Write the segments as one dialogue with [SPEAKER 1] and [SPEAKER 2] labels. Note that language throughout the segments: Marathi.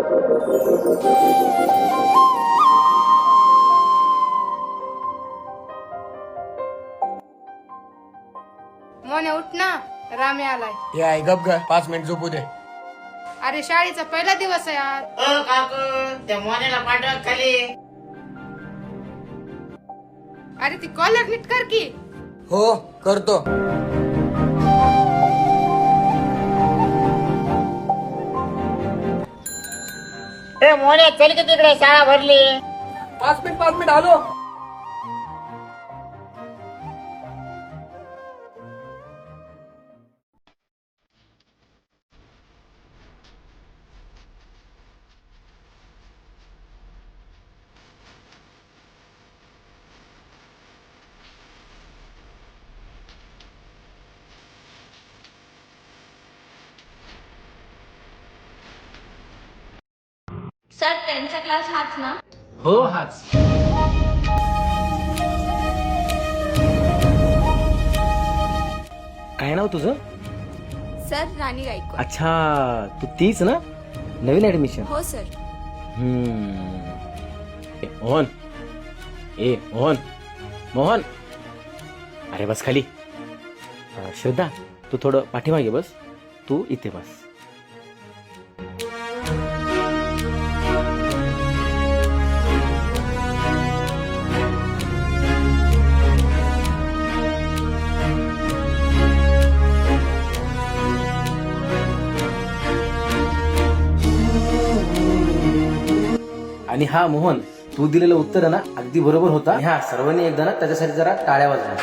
[SPEAKER 1] मोने उठ ना, रामे आलाय.
[SPEAKER 2] हे आहे गप ग, 5 मिनिट झोपू दे.
[SPEAKER 1] अरे शाळेचा पहिला दिवस आहे आज.
[SPEAKER 3] काकू त्या मोन्याला पाठवा खाली.
[SPEAKER 1] अरे ती कॉलर नीट कर की.
[SPEAKER 2] हो करतो.
[SPEAKER 3] मोन्या चल की तिकडे, शाळा भरली.
[SPEAKER 2] 5 मिनिट आलो.
[SPEAKER 4] सर त्यांचा क्लास हाच ना?
[SPEAKER 5] हो हाच. काय नाव तुझं?
[SPEAKER 4] सर राणी गायकवाड.
[SPEAKER 5] अच्छा, तू तीच ना, नवीन ऍडमिशन?
[SPEAKER 4] हो सर.
[SPEAKER 5] मोहन, मोहन, मोहन, अरे बस खाली. श्रद्धा, तू थोडं पाठीमागे बस. तू इथे बस. आणि हा मोहन, तू दिलेलं उत्तर आहे ना अगदी बरोबर होता. ह्या सर्वांनी एकदा ना त्याच्यासाठी जरा टाळ्या वाजवा.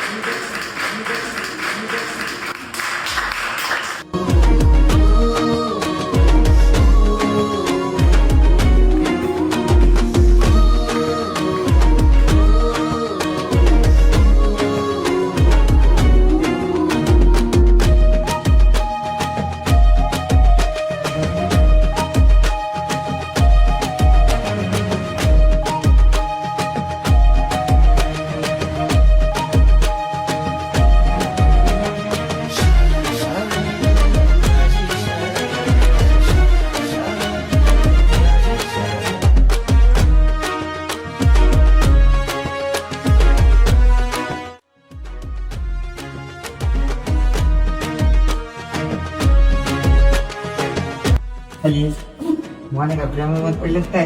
[SPEAKER 2] मोने का प्रेमामध्ये पडलं काय?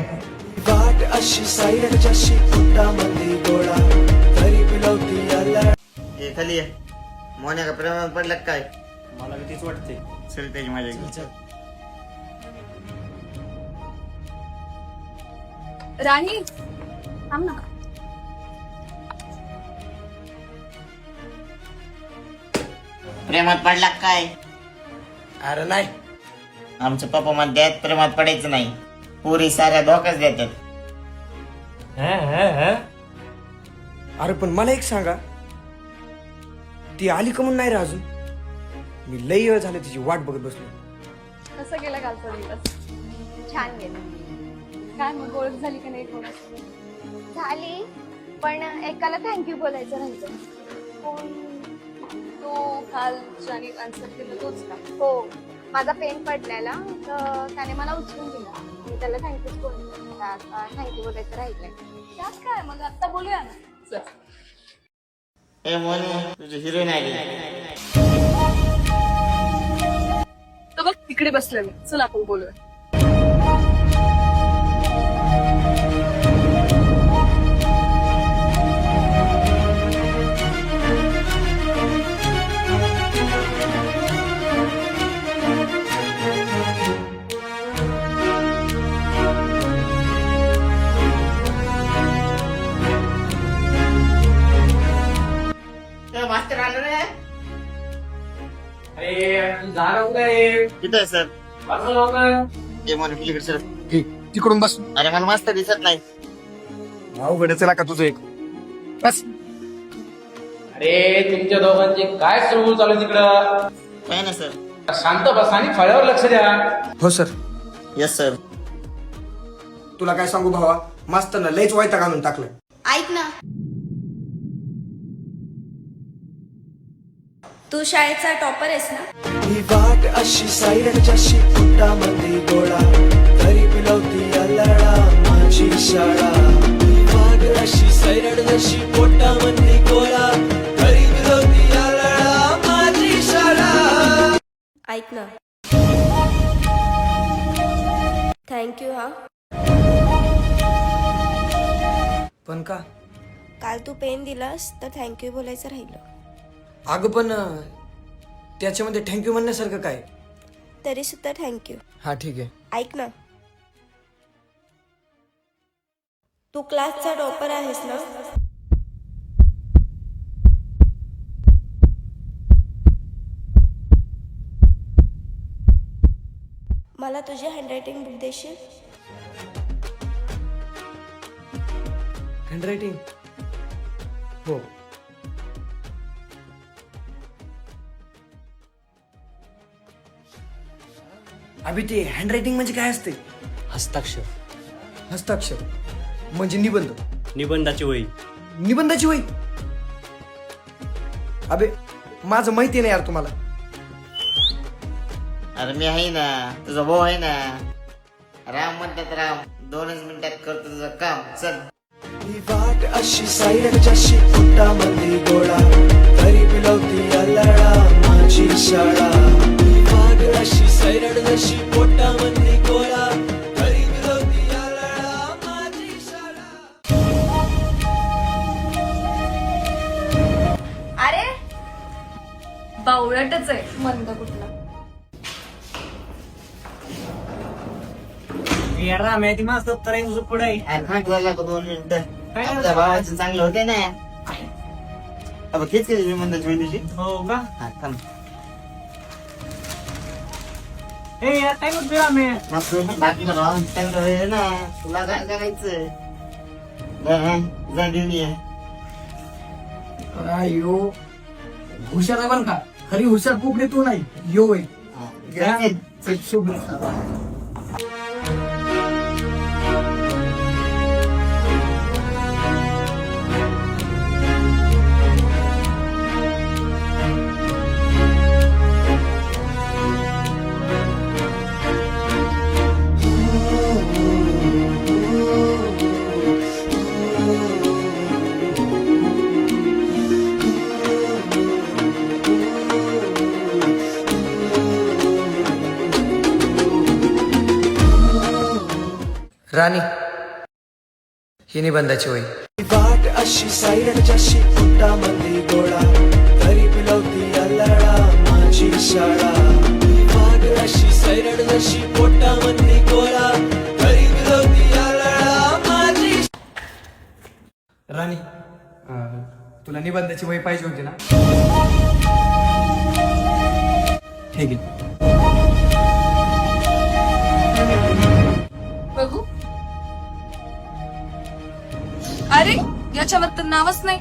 [SPEAKER 6] वाट अशी सायरच्याशी कुटामध्ये गोळा तरी पिलवती याला.
[SPEAKER 3] हे खाली ये. मोन्या का प्रेमात पडलं काय?
[SPEAKER 2] मला भीतीच वाटते.
[SPEAKER 3] चल त्याची माझ्या घरी.
[SPEAKER 4] राणी थांब ना.
[SPEAKER 3] प्रेमात पडला काय?
[SPEAKER 2] अरे नाही.
[SPEAKER 3] आमचे पप्पा म्हणतात प्रेमात पडायचं नाही, पुरी साऱ्या धोकाच देतात.
[SPEAKER 2] अरे पण मला एक सांगा, ती आली का म्हणून नाही रे अजून? मी लई वेळ झाले तिची वाट बघत बसलो.
[SPEAKER 4] कसं गेला कालचा दिवस? छान गेला. काय मग ओळख झाली का नाही कोणासोबत? झाली, पण एकाला थँक्यू बोलायचं राहायचं. कोण? तो काल ज्याने आन्सर केलं तोच का? हो, माझा पेन पडलेला तर त्याने मला उचलून दिला. मी त्याला थँक्यूच बोलले. आता थँक्यू बोलायचं राहिलंय. त्यात काय, मग आता बोलूया ना. चल.
[SPEAKER 3] ए मोने, तुझी हिरोईन आली.
[SPEAKER 4] तर बघ तिकडे बसलेलं. चल आपण बोलूया.
[SPEAKER 3] मास्टर आलो रे.
[SPEAKER 5] अरे जागा कुठे आहे?
[SPEAKER 3] तिथं आहे सर. ए मोने पलीकडे सर.
[SPEAKER 2] तिकडून बस.
[SPEAKER 3] अरे मला मास्तर दिसत नाही.
[SPEAKER 2] अवघड चला का तुझं एक बस.
[SPEAKER 5] अरे तुमच्या दोघांचे काय सुरू चालू आहे तिकडं?
[SPEAKER 3] काय ना सर.
[SPEAKER 5] शांत बसा आणि फळ्यावर लक्ष द्या.
[SPEAKER 2] हो सर.
[SPEAKER 3] Yes sir.
[SPEAKER 2] तुला काय सांगू भावा, मास्तरनं लईच वैताग आणून टाकलं.
[SPEAKER 4] ऐक ना, तू शाळेचा टॉपर आहेस ना?
[SPEAKER 6] ही वाट अशी सायरच्याशी कुटामध्ये गोळा तरी पिलवती
[SPEAKER 7] थँक्यू हा.
[SPEAKER 2] पण का?
[SPEAKER 7] काल तू पेन दिलास तर थँक्यू बोलायचं राहिलं.
[SPEAKER 2] अगं पण त्याच्यामध्ये थँक्यू म्हणण्यासारखं काय?
[SPEAKER 7] तरी सुद्धा थँक्यू.
[SPEAKER 2] हा ठीक आहे.
[SPEAKER 7] ऐक ना, तू क्लासचा टॉपर आहेस ना? मला तुझी हँडरायटिंग बुक देशील?
[SPEAKER 2] हँडरायटिंग? हो. अभि ते हँडरायटिंग म्हणजे काय असते?
[SPEAKER 8] हस्ताक्षर.
[SPEAKER 2] हस्ताक्षर म्हणजे निबंध.
[SPEAKER 8] निबंधाची वही.
[SPEAKER 2] निबंधाची वही? अबे माझं माहिती नाही यार तुम्हाला.
[SPEAKER 3] अरे मी आहे ना, तुझा भाऊ आहे ना. राम म्हणतात राम, 2च मिनिटात करतो तुझं काम. चल.
[SPEAKER 6] ही वाट अशी सायरन जशी पोटामध्ये गोळा, तरी पिलवती लळा माझी शाळा. ही वाट अशी सायरन जशी पोटामध्ये गोळा, तरी पिलवती लळा माझी शाळा.
[SPEAKER 4] अरे बावळटच आहे मंद कुठला.
[SPEAKER 8] माहिती मस्त तर पुढे
[SPEAKER 3] अरे थांब तुला 2 मिनिटं. आपल्या भावाचं चांगलं होते ना. अब तेच केली मी म्हणतो तुझी.
[SPEAKER 8] हो का?
[SPEAKER 3] हा थांब.
[SPEAKER 8] ए यार काय करतोय आम्ही?
[SPEAKER 3] बाकी चांगलं होईल ना. तुला काय करायचं? जा घेऊन ये.
[SPEAKER 2] अयो हुशार आहे पण का? खरी हुशार पोकडी तू नाही यो होय. शुभ. राणी ही निबंधाची वही.
[SPEAKER 6] ही वाट अशी सायरन जशी पोटामध्ये गोळा, तरी पिलवती लळा माझी शाळा. ही वाट अशी सायरन जशी पोटामध्ये गोळा, तरी पिलवती लळा माझी.
[SPEAKER 2] राणी तुला निबंधाची वही पाहिजे होती ना? ठीक आहे.
[SPEAKER 9] बघू. अरे याच्यावर तर नावच नाही.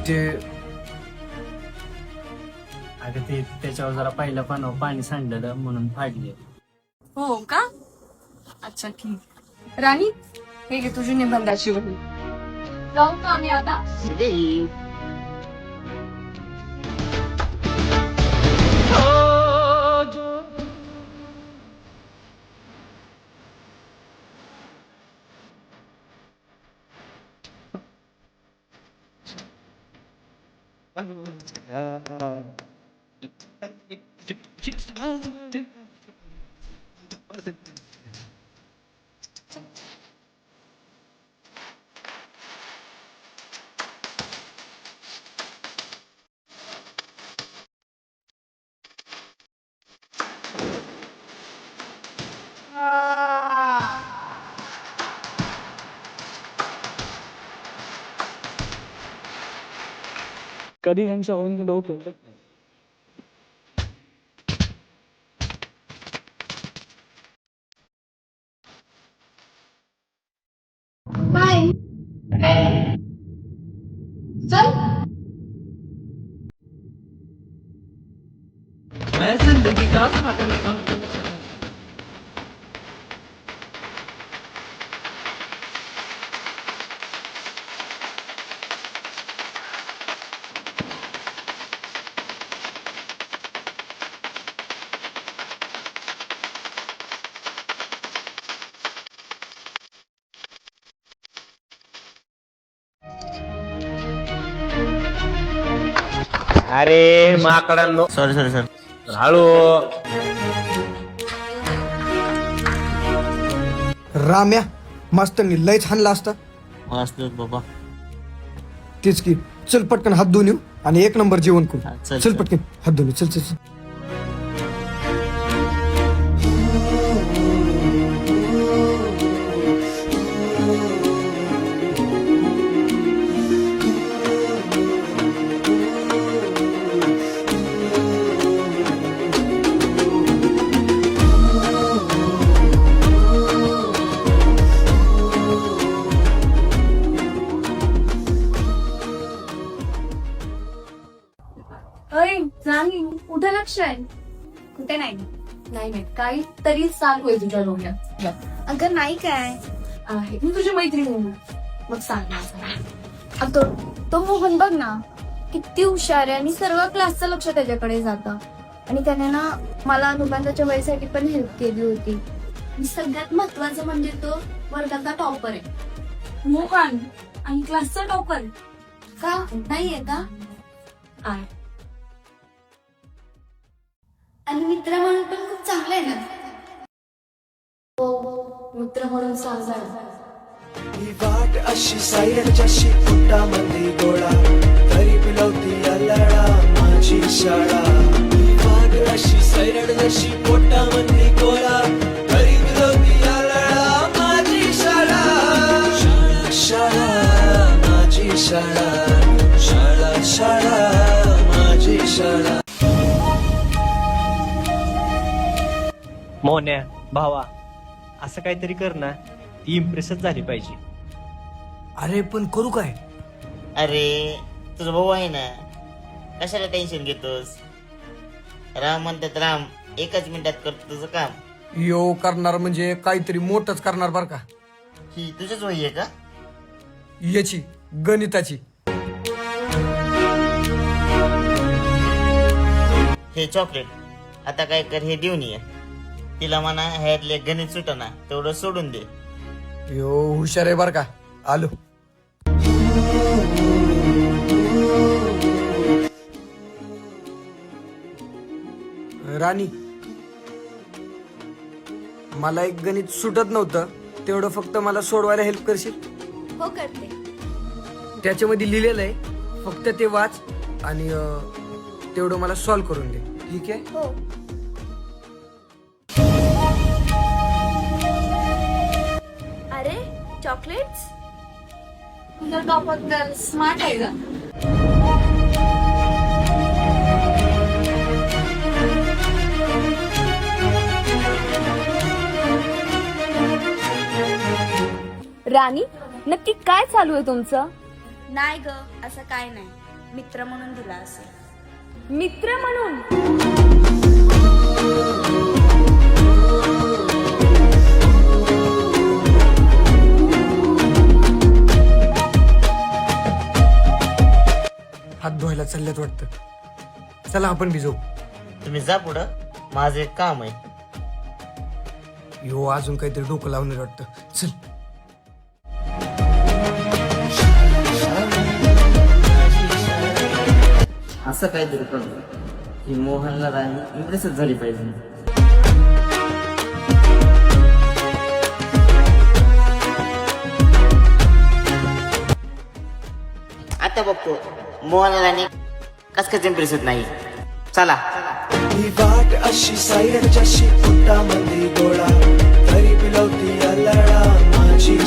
[SPEAKER 2] ते
[SPEAKER 8] अगं ते त्याच्यावर जरा पहिल्या पानावर पाणी सांडलेलं म्हणून फाडले.
[SPEAKER 9] हो का? अच्छा ठीक. राणी हे घे तुझी निबंधाची वही. जाऊ का आम्ही आता?
[SPEAKER 8] कधी यांच्या होऊन डोकं.
[SPEAKER 9] बाय. चल.
[SPEAKER 5] अरे माकडांनो,
[SPEAKER 3] सॉरी
[SPEAKER 5] हळू.
[SPEAKER 2] राम्या मास्तरनी लयच हाणला असता.
[SPEAKER 3] मस्त बाबा.
[SPEAKER 2] तेच की, चल पटकन हात धुवून येऊ आणि एक नंबर जेवण
[SPEAKER 3] हा,
[SPEAKER 2] करू.
[SPEAKER 3] चल,
[SPEAKER 2] चल
[SPEAKER 3] चल.
[SPEAKER 2] पटकन हात धुवून येऊ. चल चल चल.
[SPEAKER 9] अय नाही कुठे लक्ष आहे?
[SPEAKER 4] कुठे नाही.
[SPEAKER 9] नाही काही तरी सांग होय तुझ्या डोक्यात.
[SPEAKER 4] अगं नाही काय.
[SPEAKER 9] आहे मी तुझी मैत्रीण आहे ना. मग सांग ना, सांग.
[SPEAKER 4] अगं तो मोहन बघ ना, किती हुशार आहे आणि सर्व क्लासचं लक्ष त्याच्याकडे जातं. आणि त्याने ना मला निबंधाच्या वहीसाठी पण हेल्प केली होती. आणि सगळ्यात महत्वाचं म्हणजे तो वर्गाचा टॉपर आहे.
[SPEAKER 9] मोहन आणि क्लासचा टॉपर
[SPEAKER 4] का नाहीये का?
[SPEAKER 9] आहे.
[SPEAKER 4] आणि मित्र म्हणून पण खूप चांगलं आहे ना.
[SPEAKER 9] मित्र म्हणून सांग.
[SPEAKER 6] ही वाट अशी सायरच्याशी पोटामध्ये गोळा तरी पिलवती अल्लडा माझी शाळा. ही वाट अशी सायरड जशी पोटामध्ये गोळा तरी पिलवती अल्लडा माझी शाळा. शाळा शाळा माझी शाळा. शाळा शाळा माझी शाळा.
[SPEAKER 8] मोन्या भावा असं काहीतरी कर ना, ती इम्प्रेसच झाली पाहिजे.
[SPEAKER 2] अरे पण करू काय?
[SPEAKER 3] अरे तुझा भाऊ आहे ना, कशाला टेन्शन घेतोस? राम म्हणतात राम एकाच मिनिटात करतो तुझं काम.
[SPEAKER 2] यो करणार म्हणजे काहीतरी मोठंच करणार बर का.
[SPEAKER 3] ही तुझीच वही आहे का?
[SPEAKER 2] याची गणिताची.
[SPEAKER 3] हे चॉकलेट आता काय कर, हे देऊन ये. तिला म्हणा ह्यातले गणित सुटना तेवढं सोडून दे.
[SPEAKER 2] यो हुशार आहे बर का. आलो. राणी, मला एक गणित सुटत नव्हतं, तेवढं फक्त मला सोडवायला हेल्प करशील?
[SPEAKER 4] हो करते.
[SPEAKER 2] त्याच्यामध्ये लिहिलेलं आहे, फक्त ते वाच आणि तेवढं मला सॉल्व करून दे. ठीक आहे?
[SPEAKER 4] हो. अरे चॉकलेट्स.
[SPEAKER 9] तुझा टॉपर स्मार्ट आहे का?
[SPEAKER 4] राणी नक्की काय चालू आहे तुमचं? नाही ग असं काय नाही, मित्र म्हणून दिला असेल. मित्र म्हणून?
[SPEAKER 2] हात धुवायला चालल्यात वाटतं. चला आपण भिजू.
[SPEAKER 3] तुम्ही जा पुढं, माझं एक काम आहे.
[SPEAKER 2] यो अजून काहीतरी डोकं लावणार वाटतं. चल.
[SPEAKER 3] असं काहीतरी करतो की मोहनला राणी इम्प्रेसच झाली पाहिजे. आता बघतो मोहनला राणी कस काय इम्प्रेस होत नाही. चला.
[SPEAKER 6] ही वाट अशी सायरच्याशी पोटामध्ये गोळा तरी पिलवती अल्लडा माझी.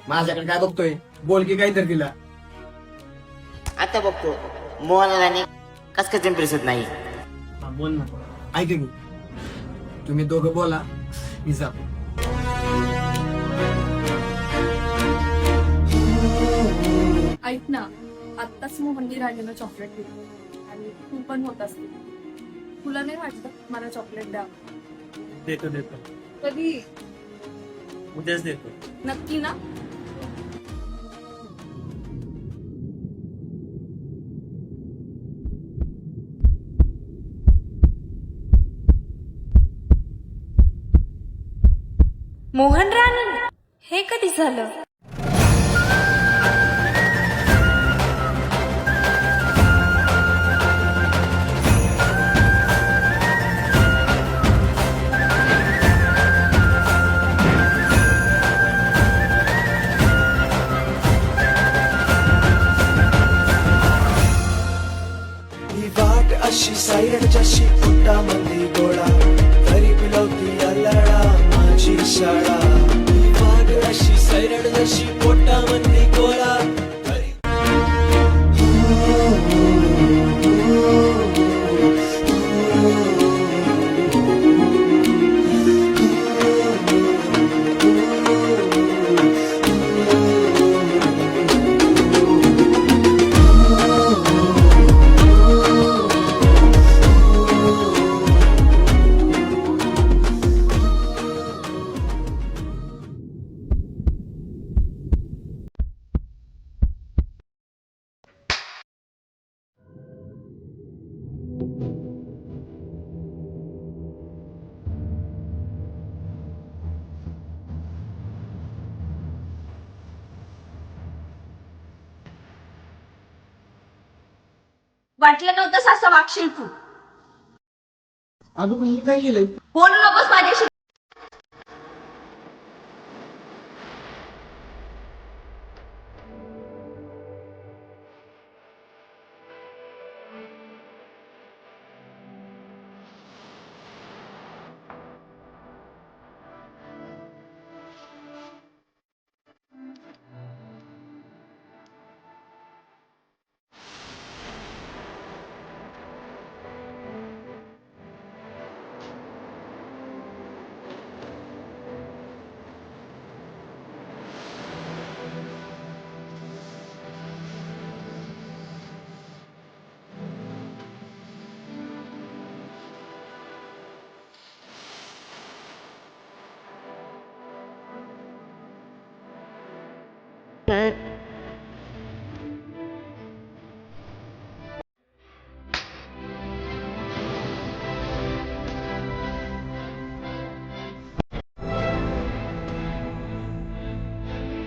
[SPEAKER 2] माझ्याकडे काय बघतोय? बोल की काहीतरी तिला.
[SPEAKER 3] आता बघतो मोहनला राणी कस काय इम्प्रेस होत नाही.
[SPEAKER 8] बोल ना.
[SPEAKER 2] ऐक मी, तुम्ही दोघं बोला, मी जा.
[SPEAKER 9] ऐक ना, आत्ताच मोहननी राणीला चॉकलेट दिली आणि तू पण होत असते. तुला नाही वाटत मला चॉकलेट द्या?
[SPEAKER 8] देतो देतो,
[SPEAKER 9] कधी?
[SPEAKER 8] उद्याच देतो.
[SPEAKER 9] नक्की ना?
[SPEAKER 7] मोहन राणे हे कधी झालं?
[SPEAKER 6] ही वाट अशी सायरड जशी पोटामध्ये गोळा तरी पिलवती अल्लडा माझी शाळा ही वाट अशी सायरड जशी पोटामध्ये गोळा तरी
[SPEAKER 4] वाटलं नव्हतं असं वागशील तू.
[SPEAKER 2] अगं मी काय केलंय?
[SPEAKER 4] बोलू नकोस माझ्याशी.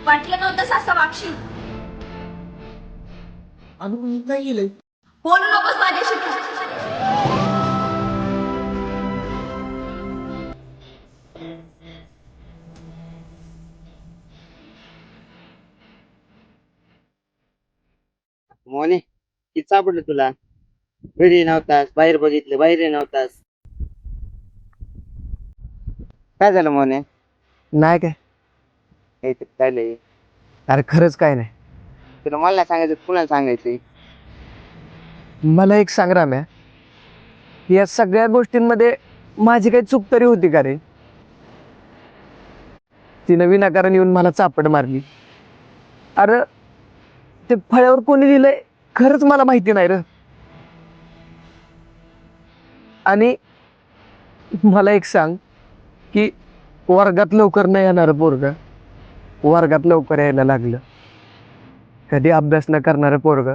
[SPEAKER 4] वाटलं नव्हतं असं वागशील.
[SPEAKER 2] अगं मी काय केलंय?
[SPEAKER 4] बोलू नकोस माझ्याशी तू.
[SPEAKER 3] मोने किती सापडलं तुला? घरी नव्हतास, बाहेर बघितलं, बाहेर नव्हतास. काय झालं मोने?
[SPEAKER 2] नाही काय.
[SPEAKER 3] हे तर चाललंय.
[SPEAKER 2] अरे खरंच काय नाही.
[SPEAKER 3] तुला मला नाही सांगायचं, कुणाला सांगायचंय?
[SPEAKER 2] मला एक सांग राम्या, या सगळ्या गोष्टींमध्ये माझी काही चूक तरी होती का रे? तिनं विनाकारण येऊन मला चापड मारली. अरे ते फळ्यावर कोणी लिहिलंय खरंच मला माहिती नाही र. आणि मला एक सांग की वर्गात लवकर नाही येणार पोरग वर्गात लवकर यायला लागलं. कधी अभ्यास न करणारं पोरग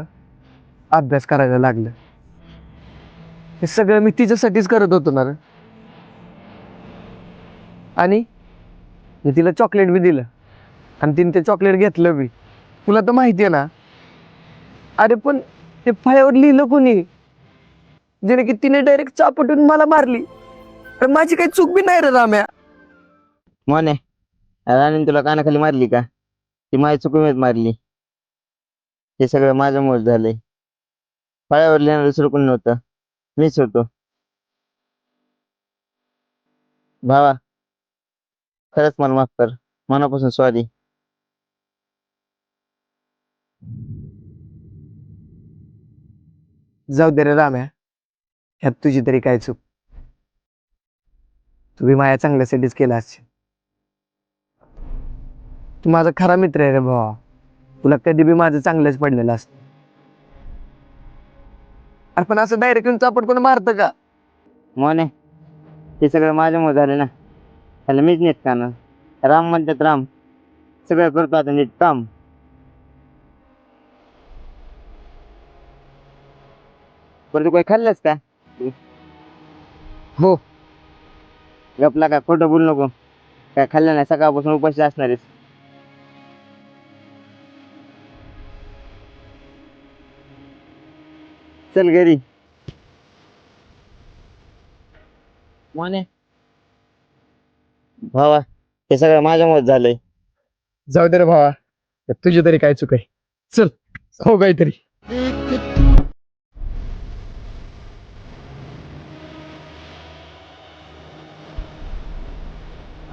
[SPEAKER 2] अभ्यास करायला लागलं. हे सगळं मी तिच्यासाठीच करत होतो ना रे. आणि मी तिला चॉकलेट बी दिलं आणि तिने ते चॉकलेट घेतलं बी. तुला तर माहिती आहे ना. अरे पण ते फळ्यावर लिहिलं कोणी, जेणे की तिने डायरेक्ट चापटून मला मारली. तर माझी काही चूक बी नाही रे राम्या.
[SPEAKER 3] मोने राणीने तुला कानाखाली मारली का? ती माझी चुकीमेत मारली. हे सगळं माझ्यामुळे झालंय. फळ्यावर लिहिणार दुसरं कोणी नव्हतं, मीच होतो. भावा खरंच मला माफ कर, मनापासून सॉरी.
[SPEAKER 2] जाऊ दे रे राम्या, ह्यात तुझी तरी काय चूक. तुम्ही माझ्या चांगल्यासाठीच केला असशील. तू माझा खरा मित्र आहे रे भावा. तुला कधी बी माझं चांगलंच पडलेलं असतं. अरे पण असं डायरेक्ट येऊन चापट कोण मारतं का?
[SPEAKER 3] मोने हे सगळं माझ्यामुळे झालं ना. त्याला मीच नीट का ना. राम म्हणतात राम, सगळं करतो आता नीट काम. पण तू काही खाल्लंस का?
[SPEAKER 2] हो.
[SPEAKER 3] गपला का, खोटं बोलू नको. काय खाल्लं नाही सकाळपासून उपाशी असणारेस. चल घरी. मोने भावा हे सगळं माझ्यामुळे झालंय.
[SPEAKER 2] जाऊ दे रे भावा, तुझी तरी काय चूक आहे. चल हो काहीतरी.